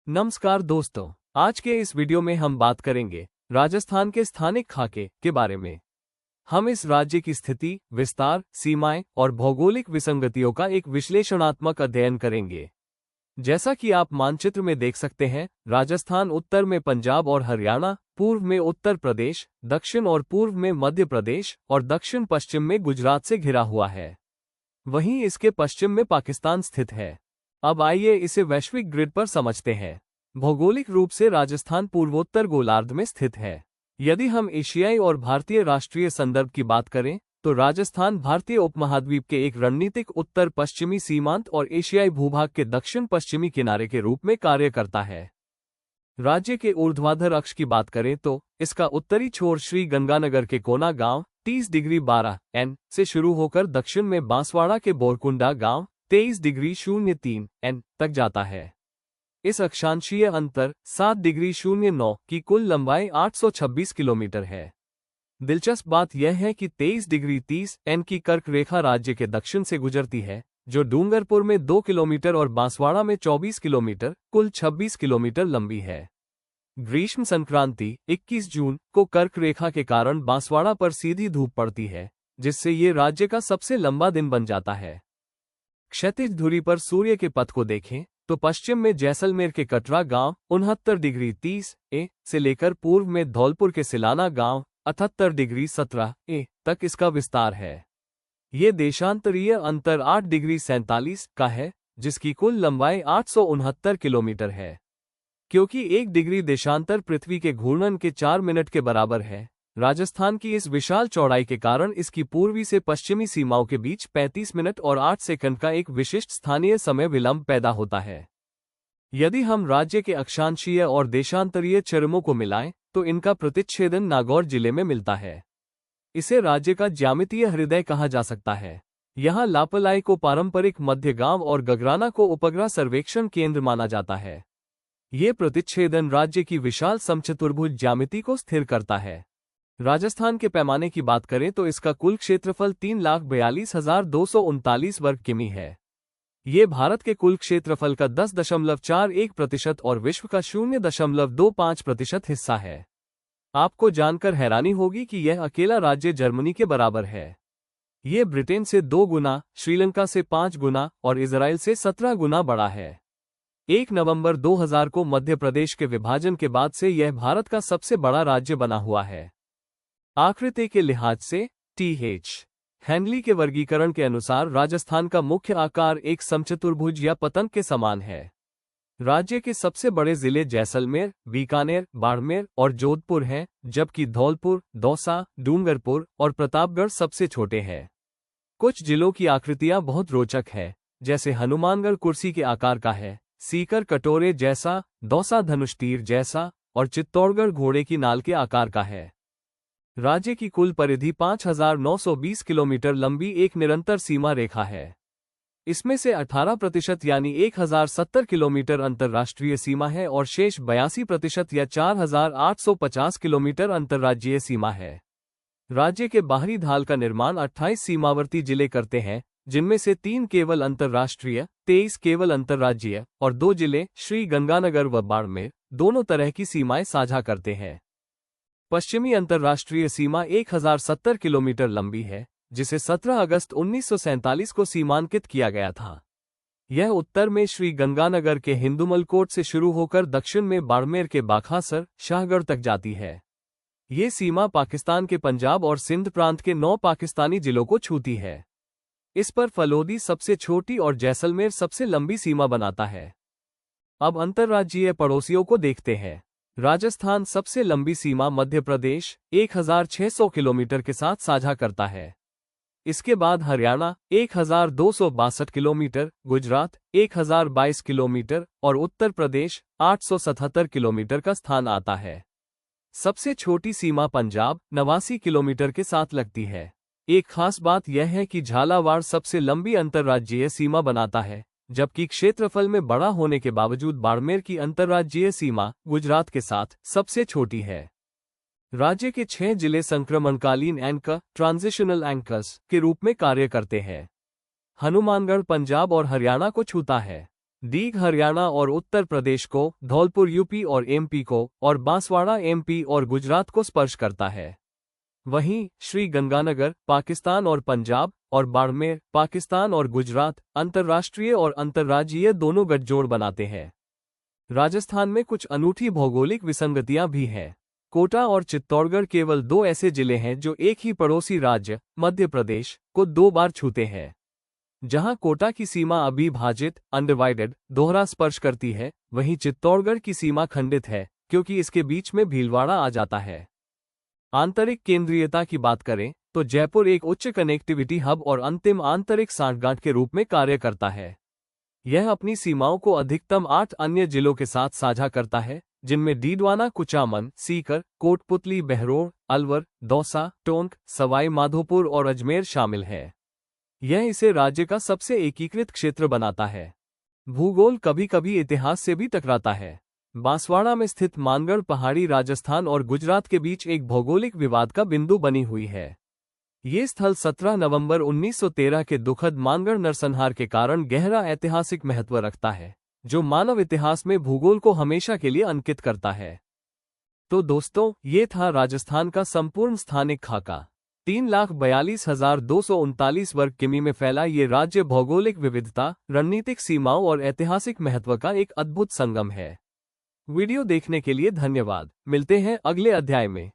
नमस्कार दोस्तों, आज के इस वीडियो में हम बात करेंगे राजस्थान के स्थानिक खाके के बारे में। हम इस राज्य की स्थिति, विस्तार, सीमाएं और भौगोलिक विसंगतियों का एक विश्लेषणात्मक अध्ययन करेंगे। जैसा कि आप मानचित्र में देख सकते हैं, राजस्थान उत्तर में पंजाब और हरियाणा, पूर्व में उत्तर प्रदेश, दक्षिण और पूर्व में मध्य प्रदेश और दक्षिण पश्चिम में गुजरात से घिरा हुआ है। वहीं इसके पश्चिम में पाकिस्तान स्थित है। अब आइए इसे वैश्विक ग्रिड पर समझते हैं। भौगोलिक रूप से राजस्थान पूर्वोत्तर गोलार्ध में स्थित है। यदि हम एशियाई और भारतीय राष्ट्रीय संदर्भ की बात करें, तो राजस्थान भारतीय उपमहाद्वीप के एक रणनीतिक उत्तर पश्चिमी सीमांत और एशियाई भूभाग के दक्षिण पश्चिमी किनारे के रूप में कार्य करता है। राज्य के ऊर्ध्वाधर अक्ष की बात करें तो इसका उत्तरी छोर श्री गंगानगर के कोना गांव 30 डिग्री 12 N से शुरू होकर दक्षिण में बांसवाड़ा के बोरकुंडा गांव 23 डिग्री 03 N तक जाता है। इस अक्षांशीय अंतर 7 डिग्री 09 की कुल लंबाई 826 किलोमीटर है। दिलचस्प बात यह है कि 23 डिग्री 30 N की कर्क रेखा राज्य के दक्षिण से गुजरती है, जो डूंगरपुर में 2 किलोमीटर और बांसवाड़ा में 24 किलोमीटर, कुल 26 किलोमीटर लंबी है। ग्रीष्म संक्रांति 21 जून को कर्क रेखा के कारण बांसवाड़ा पर सीधी धूप पड़ती है, जिससे ये राज्य का सबसे लंबा दिन बन जाता है। क्षैतिज धुरी पर सूर्य के पथ को देखें तो पश्चिम में जैसलमेर के कटरा गांव 69 डिग्री 30 A से लेकर पूर्व में धौलपुर के सिलाना गांव 78 डिग्री 17 A तक इसका विस्तार है। ये देशांतरीय अंतर 8 डिग्री 47 का है, जिसकी कुल लंबाई 869 किलोमीटर है। क्योंकि 1 डिग्री देशांतर पृथ्वी के घूर्णन के 4 मिनट के बराबर है, राजस्थान की इस विशाल चौड़ाई के कारण इसकी पूर्वी से पश्चिमी सीमाओं के बीच 35 मिनट और 8 सेकंड का एक विशिष्ट स्थानीय समय विलंब पैदा होता है। यदि हम राज्य के अक्षांशीय और देशांतरीय चरमों को मिलाएं, तो इनका प्रतिच्छेदन नागौर जिले में मिलता है। इसे राज्य का ज्यामितीय हृदय कहा जा सकता है। यहाँ लापलाई को पारंपरिक मध्य गांव और गगराना को उपग्रह सर्वेक्षण केंद्र माना जाता है। ये प्रतिच्छेदन राज्य की विशाल समचतुर्भुज ज्यामिति को स्थिर करता है। राजस्थान के पैमाने की बात करें तो इसका कुल क्षेत्रफल 3,42,239 वर्ग किमी है। ये भारत के कुल क्षेत्रफल का 10.41% और विश्व का 0.25% हिस्सा है। आपको जानकर हैरानी होगी कि यह अकेला राज्य जर्मनी के बराबर है। ये ब्रिटेन से 2 गुना, श्रीलंका से 5 गुना और इजराइल से 17 गुना बड़ा है। 1 नवंबर 2000 को मध्य प्रदेश के विभाजन के बाद से यह भारत का सबसे बड़ा राज्य बना हुआ है। आकृति के लिहाज से TH हैंडली के वर्गीकरण के अनुसार राजस्थान का मुख्य आकार एक समचतुर्भुज या पतंग के समान है। राज्य के सबसे बड़े जिले जैसलमेर, बीकानेर, बाड़मेर और जोधपुर हैं, जबकि धौलपुर, दौसा, डूंगरपुर और प्रतापगढ़ सबसे छोटे हैं। कुछ जिलों की आकृतियां बहुत रोचक है, जैसे हनुमानगढ़ कुर्सी के आकार का है, सीकर कटोरे जैसा, दौसा धनुष तीर जैसा और चित्तौड़गढ़ घोड़े की नाल के आकार का है। राज्य की कुल परिधि 5,920 किलोमीटर लंबी एक निरंतर सीमा रेखा है। इसमें से 18% यानी 1,070 किलोमीटर अंतर्राष्ट्रीय सीमा है और शेष 82% या 4,850 किलोमीटर अंतर्राज्यीय सीमा है। राज्य के बाहरी ढाल का निर्माण 28 सीमावर्ती जिले करते हैं, जिनमें से 3 केवल अंतर्राष्ट्रीय, 23 केवल अंतर्राज्यीय और 2 जिले श्री गंगानगर व बाड़मेर दोनों तरह की सीमाएं साझा करते हैं। पश्चिमी अंतर्राष्ट्रीय सीमा 1,070 किलोमीटर लंबी है, जिसे 17 अगस्त 1947 को सीमांकित किया गया था। यह उत्तर में श्री गंगानगर के हिंदुमलकोट से शुरू होकर दक्षिण में बाड़मेर के बाखासर, शाहगढ़ तक जाती है। ये सीमा पाकिस्तान के पंजाब और सिंध प्रांत के 9 पाकिस्तानी जिलों को छूती है। इस पर फलोदी सबसे छोटी और जैसलमेर सबसे लंबी सीमा बनाता है। अब अंतर्राज्यीय पड़ोसियों को देखते हैं। राजस्थान सबसे लंबी सीमा मध्य प्रदेश 1,600 किलोमीटर के साथ साझा करता है। इसके बाद हरियाणा 1,262 किलोमीटर, गुजरात 1,022 किलोमीटर और उत्तर प्रदेश 877 किलोमीटर का स्थान आता है। सबसे छोटी सीमा पंजाब 89 किलोमीटर के साथ लगती है। एक खास बात यह है कि झालावाड़ सबसे लंबी अंतर्राज्यीय सीमा बनाता है, जबकि क्षेत्रफल में बड़ा होने के बावजूद बाड़मेर की अंतर्राज्यीय सीमा गुजरात के साथ सबसे छोटी है। राज्य के 6 जिले संक्रमणकालीन एंकर ट्रांजिशनल एंकर्स के रूप में कार्य करते हैं। हनुमानगढ़ पंजाब और हरियाणा को छूता है। दीघ हरियाणा और उत्तर प्रदेश को, धौलपुर यूपी और एमपी को, और बांसवाड़ा एमपी और गुजरात को स्पर्श करता है। वहीं श्री गंगानगर पाकिस्तान और पंजाब, और बाड़मेर पाकिस्तान और गुजरात अंतर्राष्ट्रीय और अंतर्राज्यीय दोनों गठजोड़ बनाते हैं। राजस्थान में कुछ अनूठी भौगोलिक विसंगतियां भी हैं। कोटा और चित्तौड़गढ़ केवल दो ऐसे जिले हैं जो एक ही पड़ोसी राज्य मध्य प्रदेश को 2 बार छूते हैं। जहां कोटा की सीमा अविभाजित अनडिवाइडेड दोहरा स्पर्श करती है, वहीं चित्तौड़गढ़ की सीमा खंडित है क्योंकि इसके बीच में भीलवाड़ा आ जाता है। आंतरिक केंद्रीयता की बात करें तो जयपुर एक उच्च कनेक्टिविटी हब और अंतिम आंतरिक सांठगांठ के रूप में कार्य करता है। यह अपनी सीमाओं को अधिकतम 8 अन्य जिलों के साथ साझा करता है, जिनमें डीडवाना, कुचामन, सीकर, कोटपुतली, बहरोड़, अलवर, दौसा, टोंक, सवाई माधोपुर और अजमेर शामिल है। यह इसे राज्य का सबसे एकीकृत क्षेत्र बनाता है। भूगोल कभी कभी इतिहास से भी टकराता है। बांसवाड़ा में स्थित मानगढ़ पहाड़ी राजस्थान और गुजरात के बीच एक भौगोलिक विवाद का बिंदु बनी हुई है। ये स्थल 17 नवंबर 1913 के दुखद मानगढ़ नरसंहार के कारण गहरा ऐतिहासिक महत्व रखता है, जो मानव इतिहास में भूगोल को हमेशा के लिए अंकित करता है। तो दोस्तों, ये था राजस्थान का संपूर्ण स्थानिक खाका। 3,42,239 वर्ग किमी में फैला ये राज्य भौगोलिक विविधता, रणनीतिक सीमाओं और ऐतिहासिक महत्व का एक अद्भुत संगम है। वीडियो देखने के लिए धन्यवाद। मिलते हैं अगले अध्याय में।